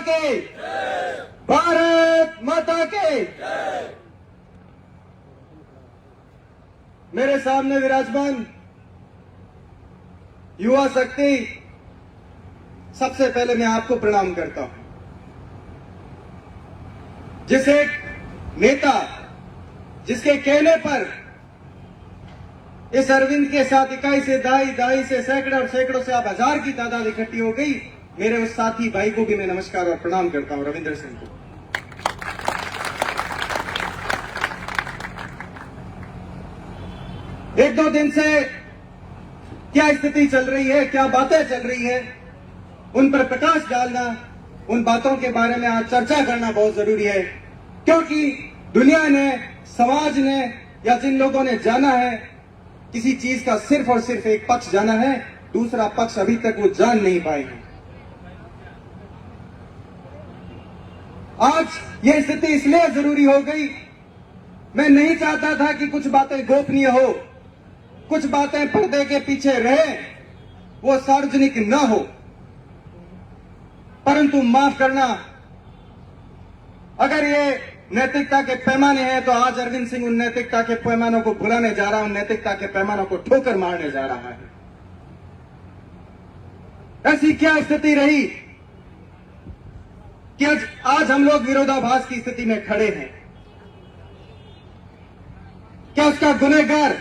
के, भारत माता के। मेरे सामने विराजमान युवा शक्ति, सबसे पहले मैं आपको प्रणाम करता हूं। जिस एक नेता जिसके कहने पर इस अरविंद के साथ इकाई से दाई से सैकड़ों और सैकड़ों से आप हजार की तादाद इकट्ठी हो गई, मेरे उस साथी भाई को भी मैं नमस्कार और प्रणाम करता हूं, रविंद्र सिंह को। एक दो दिन से क्या स्थिति चल रही है, क्या बातें चल रही है, उन पर प्रकाश डालना, उन बातों के बारे में आज चर्चा करना बहुत जरूरी है। क्योंकि दुनिया ने, समाज ने या जिन लोगों ने जाना है, किसी चीज का सिर्फ और सिर्फ एक पक्ष जाना है, दूसरा पक्ष अभी तक वो जान नहीं पाए हैं। आज ये स्थिति इसलिए जरूरी हो गई, मैं नहीं चाहता था कि कुछ बातें गोपनीय हो, कुछ बातें पर्दे के पीछे रहे, वो सार्वजनिक न हो। परंतु माफ करना, अगर ये नैतिकता के पैमाने हैं तो आज अरविंद सिंह उन नैतिकता के पैमानों को भुलाने जा रहा है, उन नैतिकता के पैमानों को ठोकर मारने जा रहा है। ऐसी क्या स्थिति रही कि आज हम लोग विरोधाभास की स्थिति में खड़े हैं? क्या उसका गुनहगार,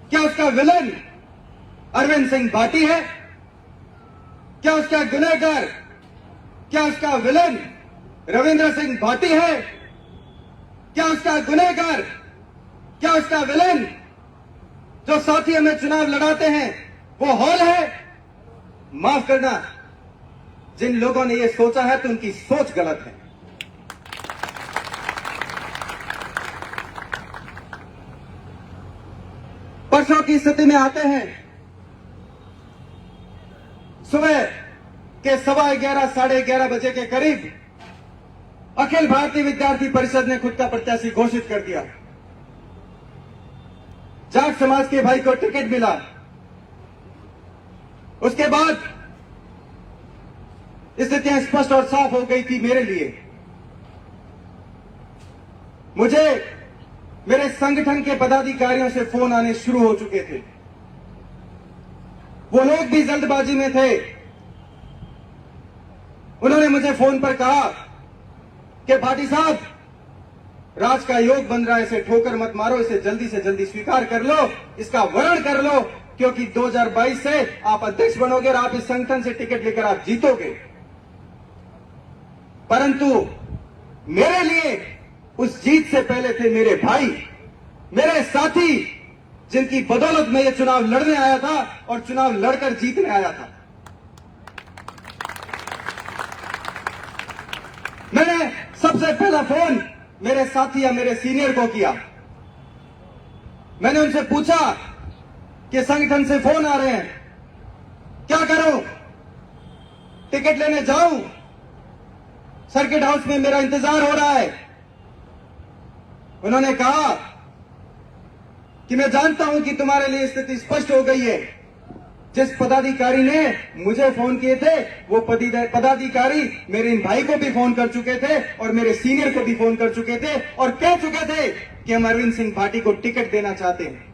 क्या उसका विलन अरविंद सिंह भाटी है? क्या उसका गुनहगार, क्या उसका विलन रविंद्र सिंह भाटी है? क्या उसका गुनहगार, क्या उसका विलन जो साथी हमें चुनाव लड़ाते हैं वो हॉल है? माफ करना, जिन लोगों ने ये सोचा है तो उनकी सोच गलत है। परसों की स्थिति में आते हैं। सुबह के 11:15 साढ़े 11 बजे के करीब अखिल भारतीय विद्यार्थी परिषद ने खुद का प्रत्याशी घोषित कर दिया। जाट समाज के भाई को टिकट मिला। उसके बाद स्थितियां स्पष्ट और साफ हो गई थी मेरे लिए। मुझे मेरे संगठन के पदाधिकारियों से फोन आने शुरू हो चुके थे। वो लोग भी जल्दबाजी में थे। उन्होंने मुझे फोन पर कहा कि भाटी साहब, राज का योग बन रहा है, इसे ठोकर मत मारो, इसे जल्दी से जल्दी स्वीकार कर लो, इसका वर्ण कर लो, क्योंकि 2022 से आप अध्यक्ष बनोगे और आप इस संगठन से टिकट लेकर आप जीतोगे। परंतु मेरे लिए उस जीत से पहले थे मेरे भाई, मेरे साथी, जिनकी बदौलत में यह चुनाव लड़ने आया था और चुनाव लड़कर जीतने आया था। मैंने सबसे पहला फोन मेरे साथी या मेरे सीनियर को किया। मैंने उनसे पूछा कि संगठन से फोन आ रहे हैं, क्या करूं? टिकट लेने जाऊं? सर्किट हाउस में मेरा इंतजार हो रहा है। उन्होंने कहा कि मैं जानता हूं कि तुम्हारे लिए स्थिति स्पष्ट हो गई है। जिस पदाधिकारी ने मुझे फोन किए थे वो पदाधिकारी मेरे इन भाई को भी फोन कर चुके थे और मेरे सीनियर को भी फोन कर चुके थे और कह चुके थे कि हम अरविंद सिंह भाटी को टिकट देना चाहते हैं।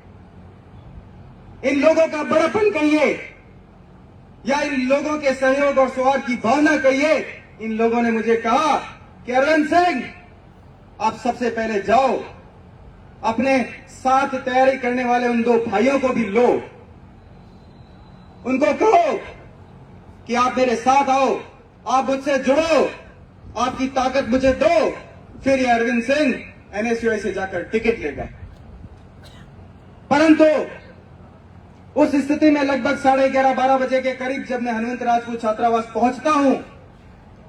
इन लोगों का बड़प्पन कहिए या इन लोगों के सहयोग और सौहार्द की भावना कहिए, इन लोगों ने मुझे कहा कि अरविंद सिंह, आप सबसे पहले जाओ, अपने साथ तैयारी करने वाले उन दो भाइयों को भी लो, उनको कहो कि आप मेरे साथ आओ, आप मुझसे जुड़ो, आपकी ताकत मुझे दो, फिर ये अरविंद सिंह एनएसयूआई से जाकर टिकट लेगा। परंतु उस स्थिति में लगभग 11:30-12 बजे के करीब जब मैं हनुमंत राजपूत छात्रावास पहुंचता हूं,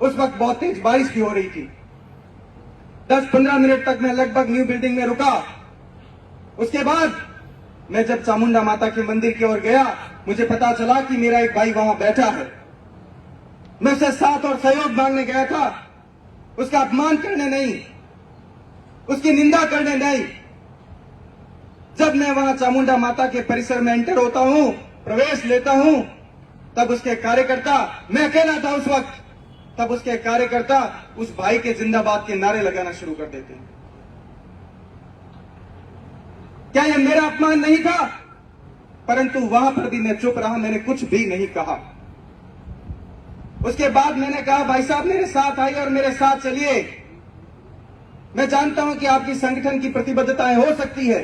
उस वक्त बहुत तेज बारिश भी हो रही थी। 10-15 मिनट तक मैं लगभग न्यू बिल्डिंग में रुका। उसके बाद मैं जब चामुंडा माता के मंदिर की ओर गया, मुझे पता चला कि मेरा एक भाई वहां बैठा है। मैं उससे साथ और सहयोग मांगने गया था, उसका अपमान करने नहीं, उसकी निंदा करने नहीं। जब मैं वहां चामुंडा माता के परिसर में एंटर होता हूं, प्रवेश लेता हूं, तब उसके कार्यकर्ता, मैं अकेला था उस वक्त, तब उसके कार्यकर्ता उस भाई के जिंदाबाद के नारे लगाना शुरू कर देते हैं। क्या यह मेरा अपमान नहीं था? परंतु वहां पर भी मैं चुप रहा, मैंने कुछ भी नहीं कहा। उसके बाद मैंने कहा, भाई साहब मेरे साथ आइए और मेरे साथ चलिए। मैं जानता हूं कि आपकी संगठन की प्रतिबद्धताएं हो सकती है,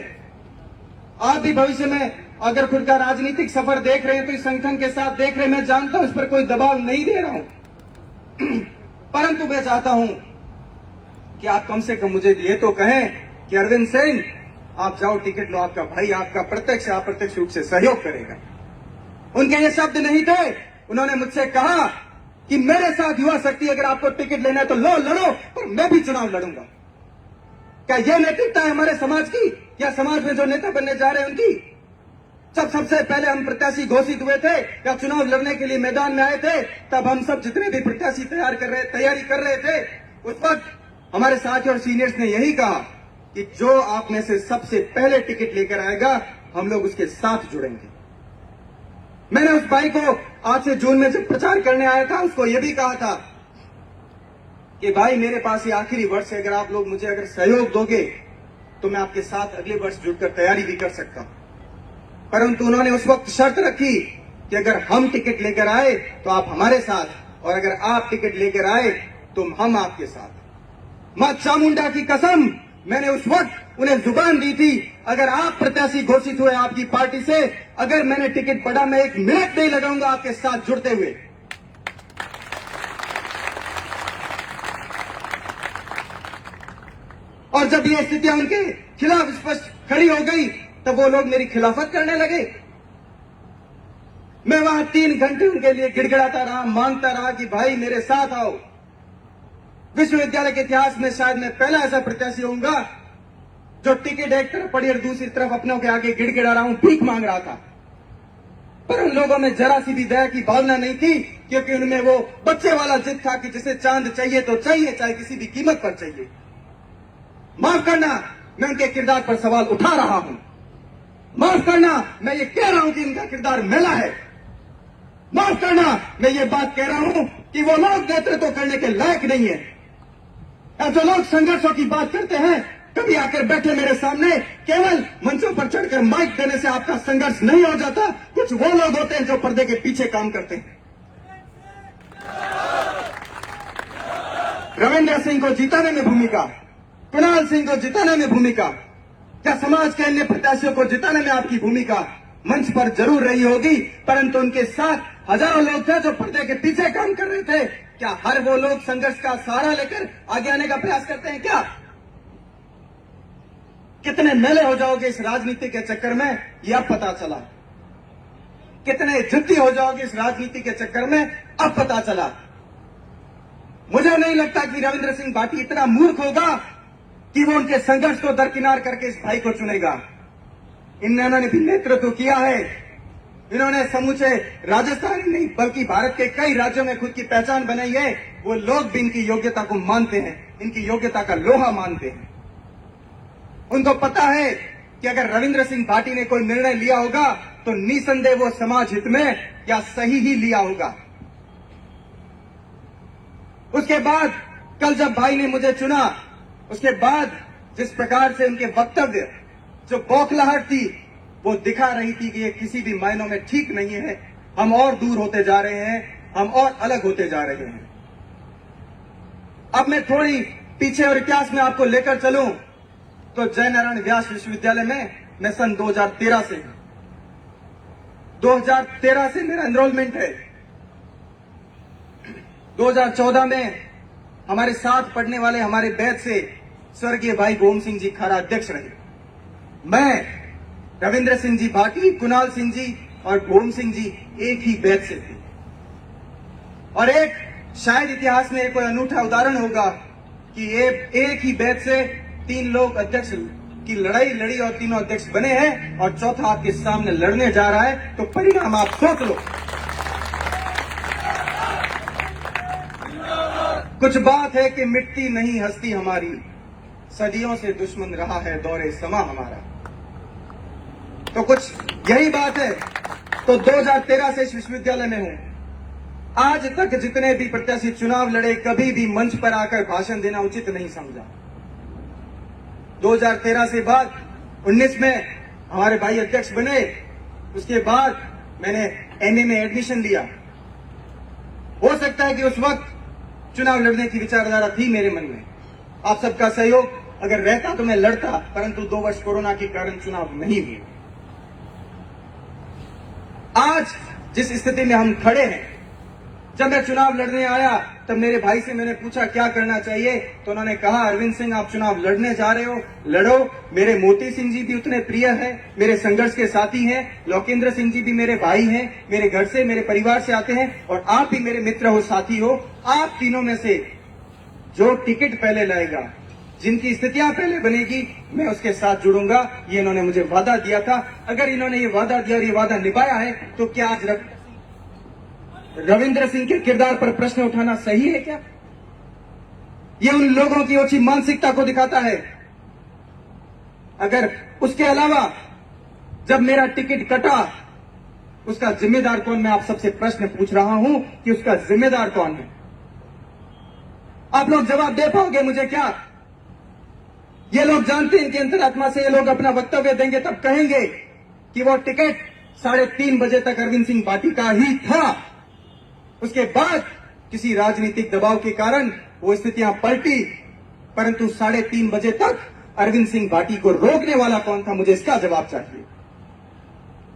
आप भी भविष्य में अगर खुद का राजनीतिक सफर देख रहे हैं तो इस संगठन के साथ देख रहे हैं। मैं जानता हूं इस पर कोई दबाव नहीं दे रहा हूं, परंतु मैं चाहता हूं कि आप कम से कम मुझे ये तो कहें कि अरविंद सिंह आप जाओ, टिकट लो, आपका भाई आपका प्रत्यक्ष अप्रत्यक्ष रूप से सहयोग करेगा। उनके ये शब्द नहीं थे। उन्होंने मुझसे कहा कि मेरे साथ युवा शक्ति, अगर आपको टिकट लेना है तो लो, लड़ो, पर मैं भी चुनाव लड़ूंगा। क्या यह नैतिकता है हमारे समाज की, या समाज में जो नेता बनने जा रहे हैं उनकी? जब सबसे पहले हम प्रत्याशी घोषित हुए थे या चुनाव लड़ने के लिए मैदान में आए थे, तब हम सब जितने भी प्रत्याशी तैयारी कर रहे थे, उस वक्त हमारे साथी और सीनियर्स ने यही कहा कि जो आप में से सबसे पहले टिकट लेकर आएगा हम लोग उसके साथ जुड़ेंगे। मैंने उस भाई को आज से जून में जब प्रचार करने आया था उसको यह भी कहा था कि भाई मेरे पास ये आखिरी वर्ष है, अगर आप लोग मुझे अगर सहयोग दोगे तो मैं आपके साथ अगले वर्ष जुड़कर तैयारी भी कर सकता हूं। परंतु उन्होंने उस वक्त शर्त रखी कि अगर हम टिकट लेकर आए तो आप हमारे साथ, और अगर आप टिकट लेकर आए तो हम आपके साथ। मां चामुंडा की कसम, मैंने उस वक्त उन्हें जुबान दी थी, अगर आप प्रत्याशी घोषित हुए आपकी पार्टी से, अगर मैंने टिकट पड़ा मैं 1 मिनट नहीं लगाऊंगा आपके साथ जुड़ते हुए। और जब ये स्थितियां उनके खिलाफ स्पष्ट खड़ी हो गई तब वो लोग मेरी खिलाफत करने लगे। मैं वहां 3 घंटे उनके लिए गिड़गिड़ाता रहा, मांगता रहा कि भाई मेरे साथ आओ। विश्वविद्यालय के इतिहास में शायद मैं पहला ऐसा प्रत्याशी होऊंगा जो टिकट एक तरफ पड़ी और दूसरी तरफ अपनों के आगे गिड़गिड़ा रहा हूं, भीख मांग रहा था। पर उन लोगों में जरा सी भी दया की भावना नहीं थी, क्योंकि उनमें वो बच्चे वाला जिद था कि जिसे चांद चाहिए तो चाहिए, चाहे किसी भी कीमत पर चाहिए। माफ करना, मैं उनके किरदार पर सवाल उठा रहा हूं। माफ करना, मैं ये कह रहा हूं कि इनका किरदार मैला है। माफ करना, मैं ये बात कह रहा हूं कि वो लोग नेतृत्व करने के लायक नहीं है। जो लोग संघर्षों की बात करते हैं, कभी आकर बैठे मेरे सामने, केवल मंचों पर चढ़कर माइक देने से आपका संघर्ष नहीं हो जाता। कुछ वो लोग होते हैं जो पर्दे के पीछे काम करते हैं। रविंद्र सिंह को जिताने में भूमिका, कुणाल सिंह को जिताने में भूमिका, क्या समाज के अन्य प्रत्याशियों को जिताने में आपकी भूमिका मंच पर जरूर रही होगी, परंतु उनके साथ हजारों लोग थे जो पर्दे के पीछे काम कर रहे थे। क्या हर वो लोग संघर्ष का सहारा लेकर आगे आने का प्रयास करते हैं क्या? कितने मेले हो जाओगे इस राजनीति के चक्कर में, यह अब पता चला। कितने जिद्दी हो जाओगे इस राजनीति के चक्कर में, अब पता चला। मुझे नहीं लगता कि रविंद्र सिंह भाटी इतना मूर्ख होगा कि वो उनके संघर्ष को दरकिनार करके इस भाई को चुनेगा। इन्होंने भी नेतृत्व किया है। इन्होंने समूचे राजस्थान ही नहीं बल्कि भारत के कई राज्यों में खुद की पहचान बनाई है। वो लोग भी इनकी योग्यता को मानते हैं, इनकी योग्यता का लोहा मानते हैं। उनको पता है कि अगर रविंद्र सिंह भाटी ने कोई निर्णय लिया होगा तो निसंदेह वो समाज हित में या सही ही लिया होगा। उसके बाद कल जब भाई ने मुझे चुना, उसके बाद जिस प्रकार से उनके वक्तव्य, जो बौखलाहट थी, वो दिखा रही थी कि ये किसी भी मायनों में ठीक नहीं है। हम और दूर होते जा रहे हैं, हम और अलग होते जा रहे हैं। अब मैं थोड़ी पीछे और इतिहास में आपको लेकर चलूं तो जयनारायण व्यास विश्वविद्यालय में मैं सन 2013 से 2013 से मेरा एनरोलमेंट है। 2014 में हमारे साथ पढ़ने वाले हमारे बैच से स्वर्गीय भाई गोम सिंह जी खारा अध्यक्ष रहे। मैं, रविंद्र सिंह जी भाटी, कुणाल सिंह जी और गोम सिंह जी एक ही बैच से थे। और एक शायद इतिहास में कोई अनूठा उदाहरण होगा कि एक ही बैच से 3 लोग अध्यक्ष की लड़ाई लड़ी और तीनों अध्यक्ष बने हैं, और चौथा आपके सामने लड़ने जा रहा है। तो परिणाम आप सोच लो। कुछ बात है कि मिटती नहीं हस्ती हमारी, सदियों से दुश्मन रहा है दौरे समा हमारा। तो कुछ यही बात है। तो 2013 से इस विश्वविद्यालय में हूं। आज तक जितने भी प्रत्याशी चुनाव लड़े, कभी भी मंच पर आकर भाषण देना उचित नहीं समझा। 2013 से बाद 19 में हमारे भाई अध्यक्ष बने, उसके बाद मैंने एमए में एडमिशन लिया। हो सकता है कि उस वक्त चुनाव लड़ने की विचारधारा थी मेरे मन में। आप सबका सहयोग अगर रहता तो मैं लड़ता, परंतु 2 वर्ष कोरोना के कारण चुनाव नहीं हुए। आज जिस स्थिति में हम खड़े हैं, जब मैं चुनाव लड़ने आया तब मेरे भाई से मैंने पूछा क्या करना चाहिए, तो उन्होंने कहा अरविंद सिंह आप चुनाव लड़ने जा रहे हो, लड़ो। मेरे मोती सिंह जी भी उतने प्रिय हैं, मेरे संघर्ष के साथी हैं। लोकेंद्र सिंह जी भी मेरे भाई हैं, मेरे घर से, मेरे परिवार से आते हैं, और आप भी मेरे मित्र हो, साथी हो। आप तीनों में से जो टिकट पहले लाएगा, जिनकी स्थितियां पहले बनेगी, मैं उसके साथ जुड़ूंगा। ये इन्होंने मुझे वादा दिया था। अगर इन्होंने ये वादा दिया और ये वादा निभाया है, तो क्या आज रविंद्र सिंह के किरदार पर प्रश्न उठाना सही है क्या? ये उन लोगों की ओछी मानसिकता को दिखाता है। अगर उसके अलावा जब मेरा टिकट कटा, उसका जिम्मेदार कौन? मैं आप सबसे प्रश्न पूछ रहा हूं कि उसका जिम्मेदार कौन है? आप लोग जवाब दे पाओगे मुझे क्या? ये लोग जानते हैं, इनके अंतरात्मा से ये लोग अपना वक्तव्य देंगे तब कहेंगे कि वो टिकट 3:30 बजे तक अरविंद सिंह भाटी का ही था। उसके बाद किसी राजनीतिक दबाव के कारण वो स्थितियां पलटी, परंतु 3:30 बजे तक अरविंद सिंह भाटी को रोकने वाला कौन था? मुझे इसका जवाब चाहिए।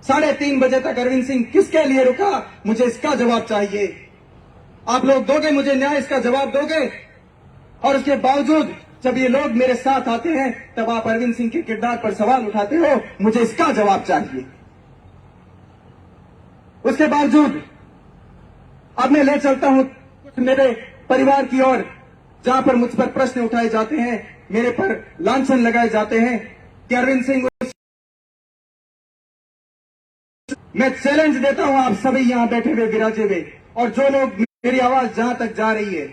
3:30 बजे तक अरविंद सिंह किसके लिए रुका? मुझे इसका जवाब चाहिए। आप लोग दोगे मुझे न्याय? इसका जवाब दोगे? और उसके बावजूद जब ये लोग मेरे साथ आते हैं तब आप अरविंद सिंह के किरदार पर सवाल उठाते हो, मुझे इसका जवाब चाहिए। उसके बावजूद अब मैं ले चलता हूं मेरे परिवार की ओर, जहां पर मुझ पर प्रश्न उठाए जाते हैं, मेरे पर लांछन लगाए जाते हैं कि अरविंद सिंह। मैं चैलेंज देता हूं आप सभी यहां बैठे हुए विराजे हुए, और जो लोग मेरी आवाज जहां तक जा रही है,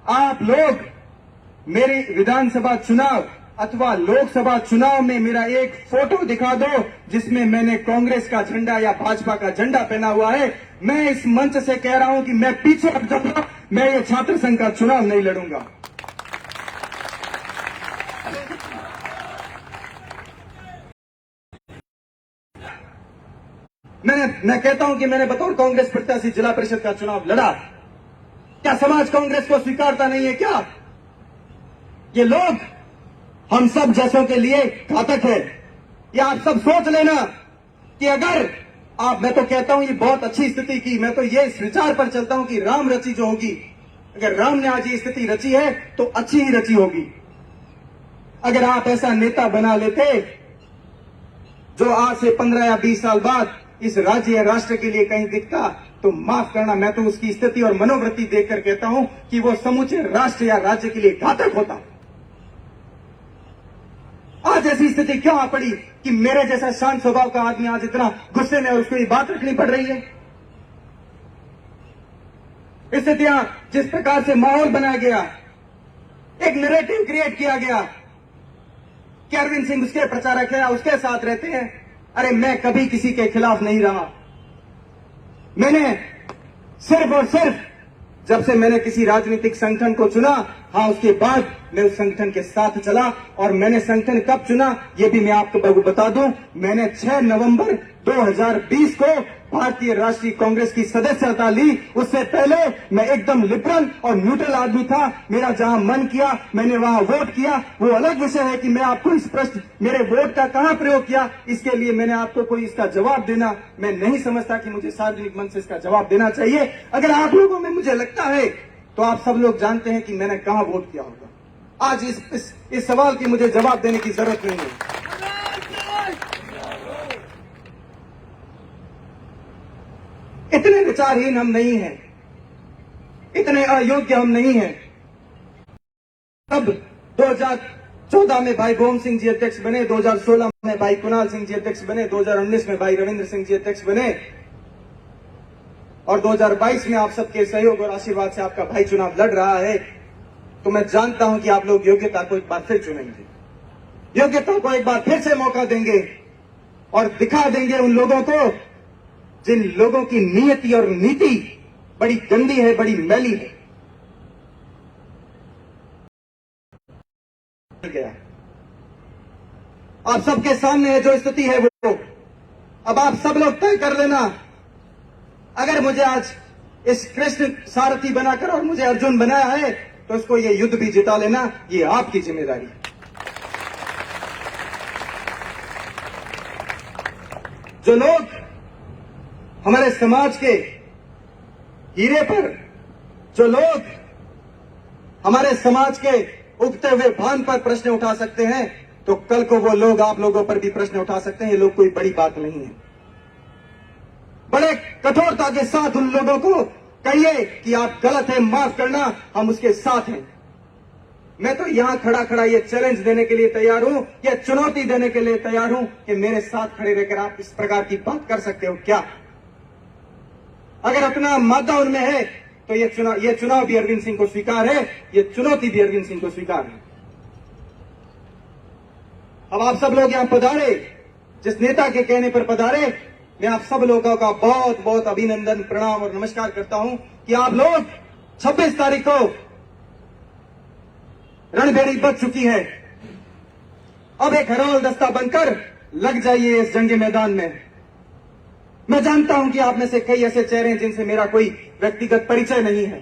आप लोग मेरी विधानसभा चुनाव अथवा लोकसभा चुनाव में मेरा एक फोटो दिखा दो जिसमें मैंने कांग्रेस का झंडा या भाजपा का झंडा पहना हुआ है। मैं इस मंच से कह रहा हूं कि मैं पीछे हट जाऊंगा, मैं ये छात्र संघ का चुनाव नहीं लड़ूंगा। मैं कहता हूं कि मैंने बतौर कांग्रेस प्रत्याशी जिला परिषद का चुनाव लड़ा। क्या समाज कांग्रेस को स्वीकारता नहीं है क्या? ये लोग हम सब जैसों के लिए घातक है। ये आप सब सोच लेना कि अगर मैं तो कहता हूं ये बहुत अच्छी स्थिति की, मैं तो ये इस विचार पर चलता हूं कि राम रची जो होगी, अगर राम ने आज ये स्थिति रची है तो अच्छी ही रची होगी। अगर आप ऐसा नेता बना लेते जो आज से 15 या 20 साल बाद इस राज्य या राष्ट्र के लिए कहीं दिखता, तो माफ करना, मैं तो उसकी स्थिति और मनोवृत्ति देखकर कहता हूं कि वो समूचे राष्ट्र या राज्य के लिए घातक होता। आज ऐसी स्थिति क्यों आ पड़ी कि मेरे जैसा शांत स्वभाव का आदमी आज इतना गुस्से में, उसको ये बात रखनी पड़ रही है? स्थितियां जिस प्रकार से माहौल बनाया गया, एक नैरेटिव क्रिएट किया गया कि अरविंद सिंह उसके प्रचारक है, उसके साथ रहते हैं। अरे मैं कभी किसी के खिलाफ नहीं रहा। मैंने सिर्फ और सिर्फ जब से मैंने किसी राजनीतिक संगठन को चुना, उसके बाद मैं उस संगठन के साथ चला। और मैंने संगठन कब चुना ये भी मैं आपको बता दूं। मैंने 6 नवंबर 2020 को भारतीय राष्ट्रीय कांग्रेस की सदस्यता ली। उससे पहले मैं एकदम लिबरल और न्यूट्रल आदमी था। मेरा जहां मन किया मैंने वहां वोट किया। वो अलग विषय है कि मैं आपको इस प्रश्न मेरे वोट का कहां प्रयोग किया, इसके लिए मैंने आपको कोई इसका जवाब देना मैं नहीं समझता कि मुझे सार्वजनिक मंच से इसका जवाब देना चाहिए। अगर आप लोगों में मुझे लगता है तो आप सब लोग जानते हैं कि मैंने कहां वोट किया होगा। आज इस सवाल की मुझे जवाब देने की जरूरत नहीं है। इतने विचारहीन हम नहीं हैं, इतने अयोग्य हम नहीं हैं। तब 2014 में भाई गोम सिंह जी अध्यक्ष बने, 2016 में भाई कुणाल सिंह जी अध्यक्ष बने, 2019 में भाई रविंद्र सिंह जी अध्यक्ष बने, और 2022 में आप सबके सहयोग और आशीर्वाद से आपका भाई चुनाव लड़ रहा है। तो मैं जानता हूं कि आप लोग योग्यता को एक बार फिर चुनेंगे, योग्यता को एक बार फिर से मौका देंगे और दिखा देंगे उन लोगों को जिन लोगों की नियति और नीति बड़ी गंदी है, बड़ी मैली है। गया आप सबके सामने है जो स्थिति है वो अब आप सब लोग तय कर लेना। अगर मुझे आज इस कृष्ण सारथी बनाकर और मुझे अर्जुन बनाया है तो इसको ये युद्ध भी जिता लेना, ये आपकी जिम्मेदारी है। जो लोग हमारे समाज के हीरे पर, जो लोग हमारे समाज के उगते हुए भान पर प्रश्न उठा सकते हैं, तो कल को वो लोग आप लोगों पर भी प्रश्न उठा सकते हैं। ये लोग कोई बड़ी बात नहीं है। बड़े कठोरता के साथ उन लोगों को कहिए कि आप गलत हैं, माफ करना, हम उसके साथ हैं। मैं तो यहां खड़ा खड़ा ये चैलेंज देने के लिए तैयार हूं, ये चुनौती देने के लिए तैयार हूं कि मेरे साथ खड़े रहकर आप इस प्रकार की बात कर सकते हो क्या? अगर अपना मादा उनमें है तो ये चुनाव भी अरविंद सिंह को स्वीकार है, ये चुनौती भी अरविंद सिंह को स्वीकार है। अब आप सब लोग यहां पधारे, जिस नेता के कहने पर पधारे, मैं आप सब लोगों का बहुत बहुत अभिनंदन, प्रणाम और नमस्कार करता हूं कि आप लोग 26 तारीख को रणभेरी बच चुकी है। अब एक हरोल दस्ता बनकर लग जाइए इस जंगी मैदान में। मैं जानता हूं कि आप में से कई ऐसे चेहरे हैं जिनसे मेरा कोई व्यक्तिगत परिचय नहीं है,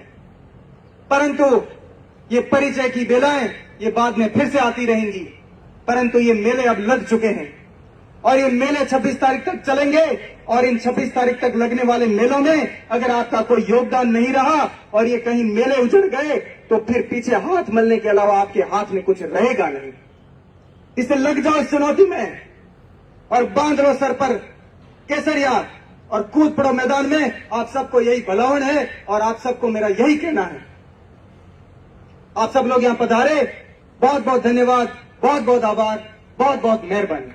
परंतु ये परिचय की बेलाएं ये बाद में फिर से आती रहेंगी। परंतु ये मेले अब लग चुके हैं और ये मेले 26 तारीख तक चलेंगे और इन 26 तारीख तक लगने वाले मेलों में अगर आपका कोई योगदान नहीं रहा और ये कहीं मेले उजड़ गए तो फिर पीछे हाथ मलने के अलावा आपके हाथ में कुछ रहेगा नहीं। इसे लग जाओ इस चुनौती में और बांध लो सर पर केसरिया और कूद पड़ो मैदान में। आप सबको यही भलावन है और आप सबको मेरा यही कहना है। आप सब लोग यहां पधारे, बहुत बहुत धन्यवाद, बहुत बहुत आभार, बहुत बहुत मेहरबानी।